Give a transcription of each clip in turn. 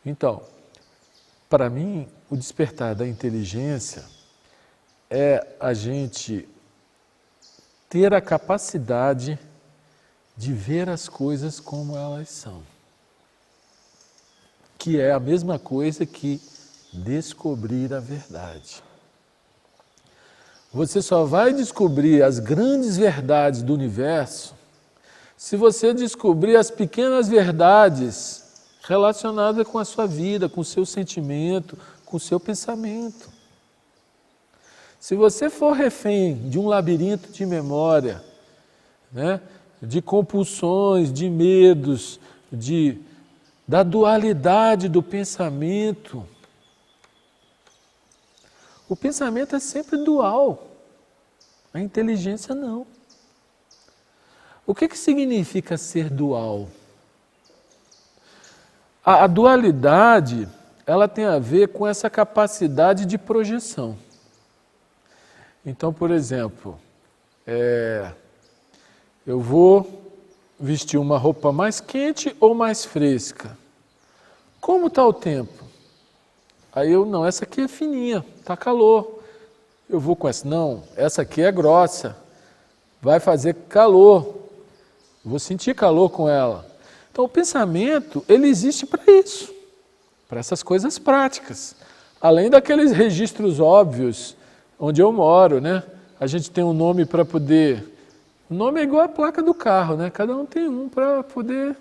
Então, para mim, o despertar da inteligência é a gente ter a capacidade de ver as coisas como elas são. Que é a mesma coisa que descobrir a verdade. Você só vai descobrir as grandes verdades do universo se você descobrir as pequenas verdades relacionadas com a sua vida, com o seu sentimento, com o seu pensamento. Se você for refém de um labirinto de memória, né, de compulsões, de medos, da dualidade do pensamento, o pensamento é sempre dual, a inteligência não. O que significa ser dual? A dualidade, ela tem a ver com essa capacidade de projeção. Então, por exemplo, eu vou vestir uma roupa mais quente ou mais fresca. Como está o tempo? Aí não, essa aqui é fininha, está calor. Eu vou com essa, não, essa aqui é grossa, vai fazer calor. Vou sentir calor com ela. Então o pensamento, ele existe para isso, para essas coisas práticas. Além daqueles registros óbvios, onde eu moro, né? A gente tem um nome para poder... O nome é igual a placa do carro, né? Cada um tem um para poder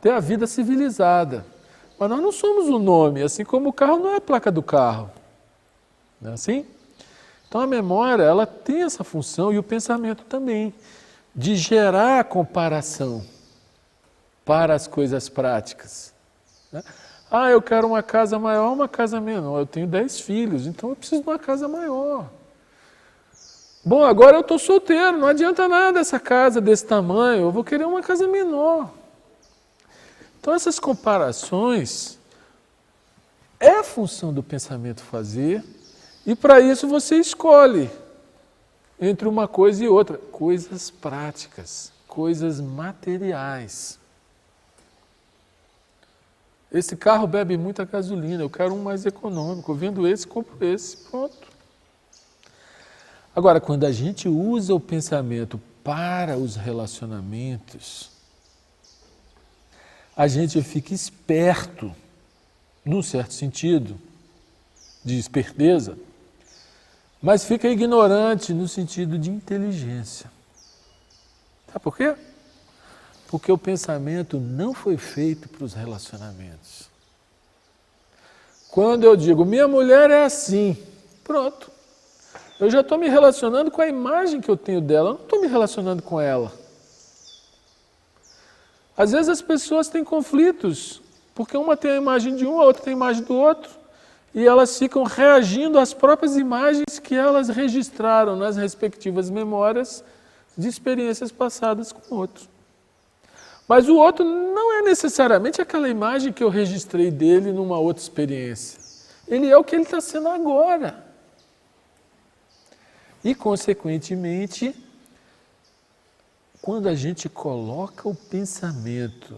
ter a vida civilizada. Mas nós não somos o nome, assim como o carro não é a placa do carro. Não é assim? Então a memória, ela tem essa função, e o pensamento também, de gerar comparação para as coisas práticas. Né? Ah, eu quero uma casa maior, uma casa menor. Eu tenho 10 filhos, então eu preciso de uma casa maior. Bom, agora eu estou solteiro, não adianta nada essa casa desse tamanho, eu vou querer uma casa menor. Então essas comparações é a função do pensamento fazer, e para isso você escolhe entre uma coisa e outra, coisas práticas, coisas materiais. Esse carro bebe muita gasolina, eu quero um mais econômico, eu vendo esse, compro esse, pronto. Agora, quando a gente usa o pensamento para os relacionamentos, a gente fica esperto, num certo sentido, de esperteza, mas fica ignorante no sentido de inteligência. Sabe por quê? Porque o pensamento não foi feito para os relacionamentos. Quando eu digo, minha mulher é assim, pronto. Eu já estou me relacionando com a imagem que eu tenho dela, eu não estou me relacionando com ela. Às vezes as pessoas têm conflitos, porque uma tem a imagem de um, a outra tem a imagem do outro, e elas ficam reagindo às próprias imagens que elas registraram nas respectivas memórias de experiências passadas com o outro. Mas o outro não é necessariamente aquela imagem que eu registrei dele numa outra experiência. Ele é o que ele está sendo agora. E, consequentemente, quando a gente coloca o pensamento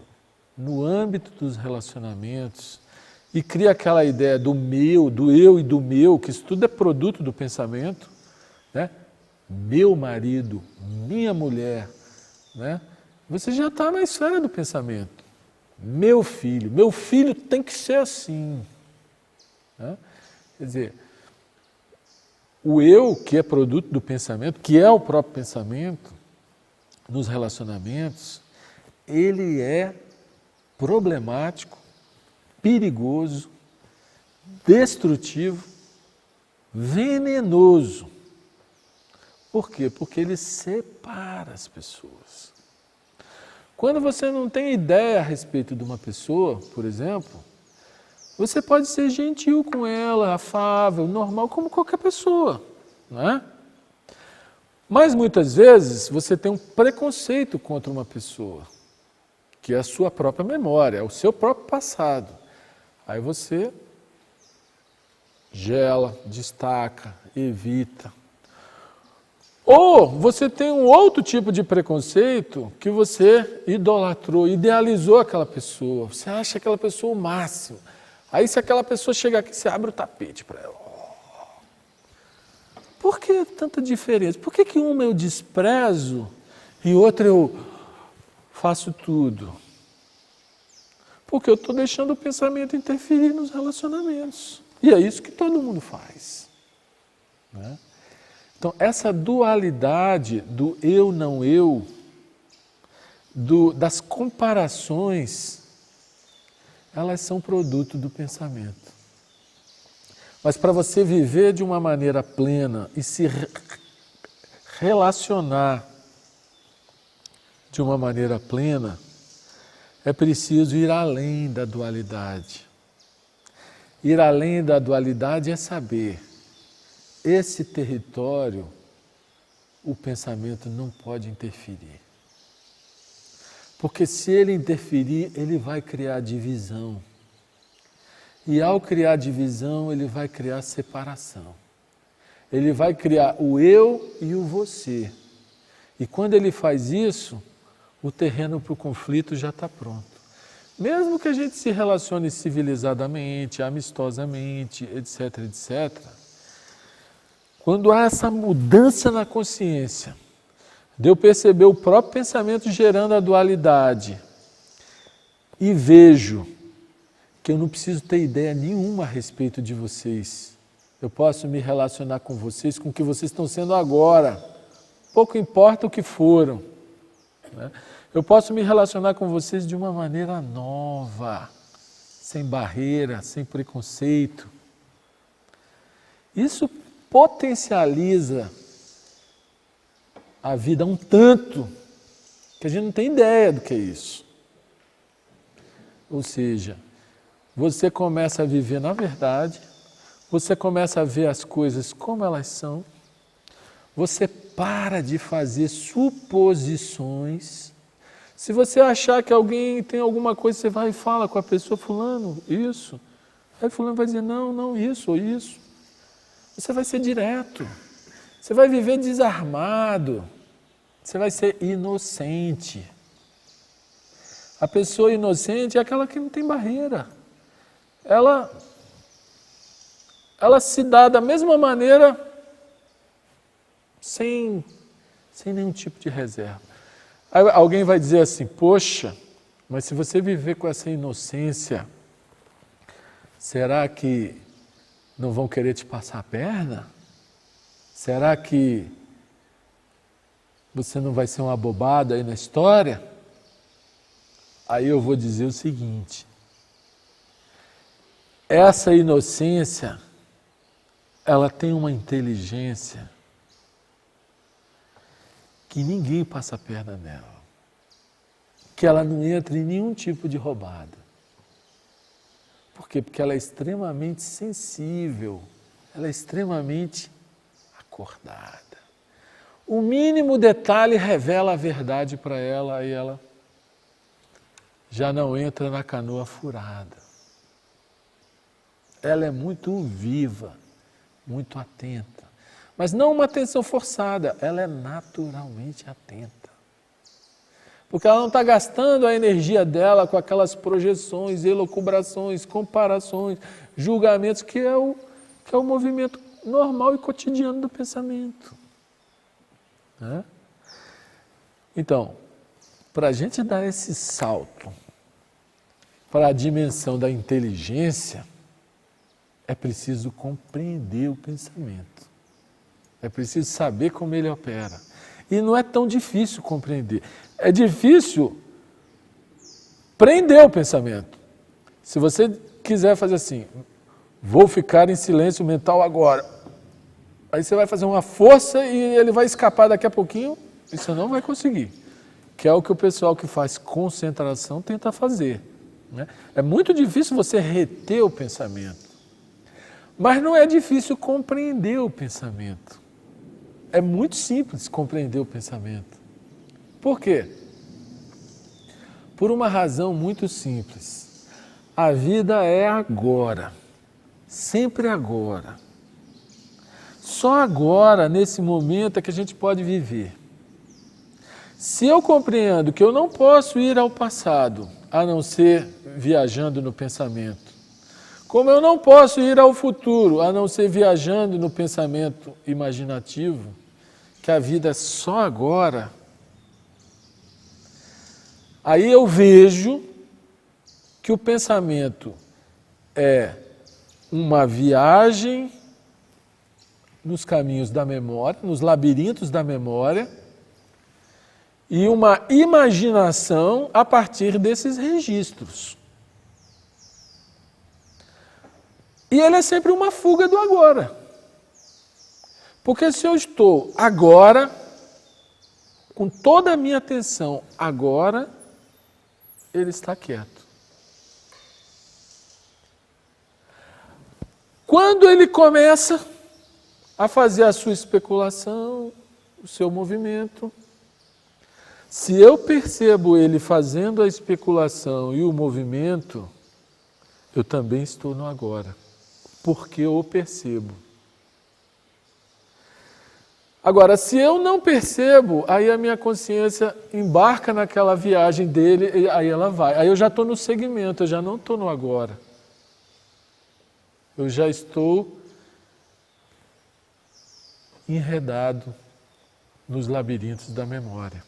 no âmbito dos relacionamentos e cria aquela ideia do meu, do eu e do meu, que isso tudo é produto do pensamento, né? Meu marido, minha mulher, né? Você já está na esfera do pensamento. Meu filho tem que ser assim. Né? Quer dizer, o eu, que é produto do pensamento, que é o próprio pensamento, nos relacionamentos, ele é problemático, perigoso, destrutivo, venenoso. Por quê? Porque ele separa as pessoas. Quando você não tem ideia a respeito de uma pessoa, por exemplo, você pode ser gentil com ela, afável, normal, como qualquer pessoa, não é? Mas muitas vezes você tem um preconceito contra uma pessoa, que é a sua própria memória, é o seu próprio passado. Aí você gela, destaca, evita. Ou você tem um outro tipo de preconceito que você idolatrou, idealizou aquela pessoa. Você acha aquela pessoa o máximo. Aí se aquela pessoa chegar aqui, você abre o tapete para ela. Por que tanta diferença? Por que uma eu desprezo e outra eu faço tudo? Porque eu estou deixando o pensamento interferir nos relacionamentos. E é isso que todo mundo faz. Né? Então, essa dualidade do eu, não eu, das comparações, elas são produto do pensamento. Mas para você viver de uma maneira plena e se relacionar de uma maneira plena, é preciso ir além da dualidade. Ir além da dualidade é saber, esse território, o pensamento não pode interferir. Porque se ele interferir, ele vai criar divisão. E ao criar divisão, ele vai criar separação. Ele vai criar o eu e o você. E quando ele faz isso, o terreno para o conflito já está pronto. Mesmo que a gente se relacione civilizadamente, amistosamente, etc., etc., quando há essa mudança na consciência, de eu perceber o próprio pensamento gerando a dualidade, e vejo que eu não preciso ter ideia nenhuma a respeito de vocês. Eu posso me relacionar com vocês, com o que vocês estão sendo agora. Pouco importa o que foram. Né? Eu posso me relacionar com vocês de uma maneira nova, sem barreira, sem preconceito. Isso potencializa a vida um tanto que a gente não tem ideia do que é isso. Ou seja, você começa a viver na verdade, você começa a ver as coisas como elas são, você para de fazer suposições. Se você achar que alguém tem alguma coisa, você vai e fala com a pessoa, fulano, isso. Aí fulano vai dizer, não, isso ou isso. Você vai ser direto. Você vai viver desarmado. Você vai ser inocente. A pessoa inocente é aquela que não tem barreira. Ela se dá da mesma maneira, sem nenhum tipo de reserva. Aí alguém vai dizer assim, poxa, mas se você viver com essa inocência, será que não vão querer te passar a perna? Será que você não vai ser uma bobada aí na história? Aí eu vou dizer o seguinte, essa inocência, ela tem uma inteligência que ninguém passa a perna nela, que ela não entra em nenhum tipo de roubada. Por quê? Porque ela é extremamente sensível, ela é extremamente acordada. O mínimo detalhe revela a verdade para ela e ela já não entra na canoa furada. Ela é muito viva, muito atenta. Mas não uma atenção forçada, ela é naturalmente atenta. Porque ela não está gastando a energia dela com aquelas projeções, elucubrações, comparações, julgamentos, que é o movimento normal e cotidiano do pensamento. Né? Então, para a gente dar esse salto para a dimensão da inteligência, é preciso compreender o pensamento. É preciso saber como ele opera. E não é tão difícil compreender. É difícil prender o pensamento. Se você quiser fazer assim, vou ficar em silêncio mental agora. Aí você vai fazer uma força e ele vai escapar daqui a pouquinho e você não vai conseguir. Que é o que o pessoal que faz concentração tenta fazer. Né? É muito difícil você reter o pensamento. Mas não é difícil compreender o pensamento. É muito simples compreender o pensamento. Por quê? Por uma razão muito simples. A vida é agora. Sempre agora. Só agora, nesse momento, é que a gente pode viver. Se eu compreendo que eu não posso ir ao passado, a não ser viajando no pensamento, como eu não posso ir ao futuro, a não ser viajando no pensamento imaginativo, que a vida é só agora, aí eu vejo que o pensamento é uma viagem nos caminhos da memória, nos labirintos da memória, e uma imaginação a partir desses registros. E ele é sempre uma fuga do agora. Porque se eu estou agora, com toda a minha atenção agora, ele está quieto. Quando ele começa a fazer a sua especulação, o seu movimento, se eu percebo ele fazendo a especulação e o movimento, eu também estou no agora, porque eu o percebo. Agora, se eu não percebo, aí a minha consciência embarca naquela viagem dele, e aí ela vai. Aí eu já estou no segmento, eu já não estou no agora. Eu já estou enredado nos labirintos da memória.